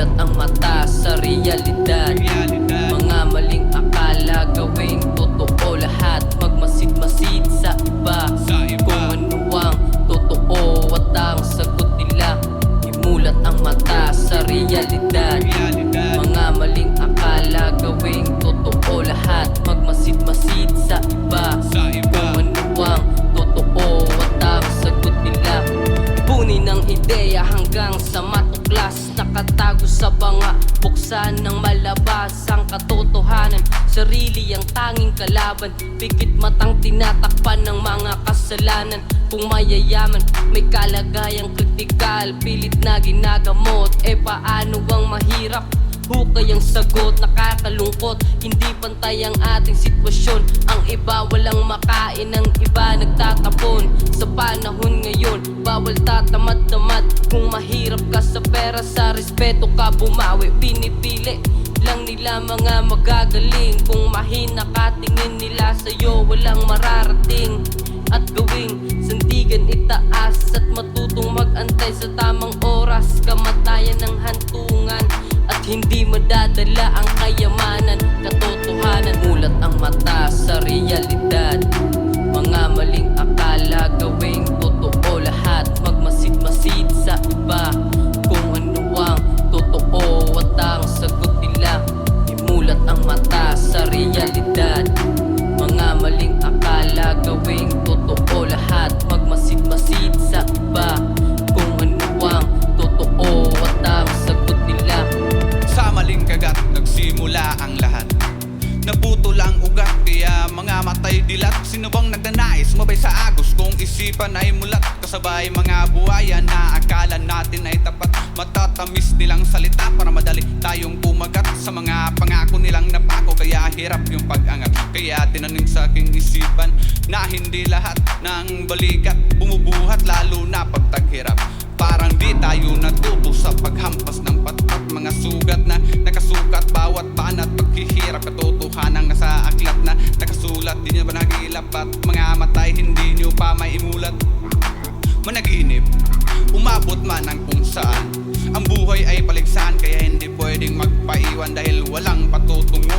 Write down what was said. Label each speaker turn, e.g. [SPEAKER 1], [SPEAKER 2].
[SPEAKER 1] Imulat ang mata sa realidad. Mga maling akala gawing totoo lahat. Magmasid-masid sa iba kung ano ang totoo at ang sagot nila. Imulat ang mata sa realidad. Mga maling akala gawing totoo lahat. Magmasid-masid sa iba kung ano ang totoo at ang sagot nila. Ipunin ang ideya hanggang sa matuklas. Nakatago sa banga, buksan ng malabas ang katotohanan. Sarili ang tanging kalaban, pikit matang tinatakpan ng mga kasalanan. Kung mayayaman, may kalagayang kritikal, pilit na ginagamot. Paano ang mahirap? Hukay ang sagot, nakakalungkot. Hindi pantay ang ating sitwasyon. Ang iba walang makain, ang iba nagtatapon. Sa panahon ngayon, bawal tatamad-tamad. Kung mahirap ka sa pera, sa respeto ka bumawi. Pinipili lang nila mga magagaling. Kung mahina ka, tingin nila sa'yo walang mararating. At gawing sandigan itaas at matutong mag-antay sa tamang oras. Kamatayan ng hantungan at hindi madadala ang kayamanan. Katotohanan, mulat ang mata sa realidad. Mga maling akala gawing totoo lahat. Magmasid-masid sa iba kung ano ang totoo at ang sagot nila. Imulat ang mata sa realidad. Mga maling akala gawing totoo lahat. Magmasid-masid sa iba kung ano ang totoo at ang sagot nila.
[SPEAKER 2] Sa maling kagat nagsimula ang lahat. Naputol ang ugat kaya mga matay dilat. Sino bang nagnanais mabay sa agos kung isipan ay mulat? Kasabay mga buhaya na akala natin ay tapat. Matatamis nilang salita para madali tayong kumagat. Sa mga pangako nilang napako kaya hirap yung pag-angat. Kaya tinanim sa aking isipan na hindi lahat ng balikat bumubuhat lalo na pag taghirap. Parang di tayo natuto sa paghampas ng patpat. Mga sugat na nakasukat bawat banat paghihirap. Katotohanan nasa aklat na nakasulat. Di nyo ba nagilap at mga matay hindi nyo pa may imulat? Managinip, umabot man ang kung saan. Ang buhay ay paligsahan kaya hindi pwedeng magpaiwan dahil walang patutunguhan.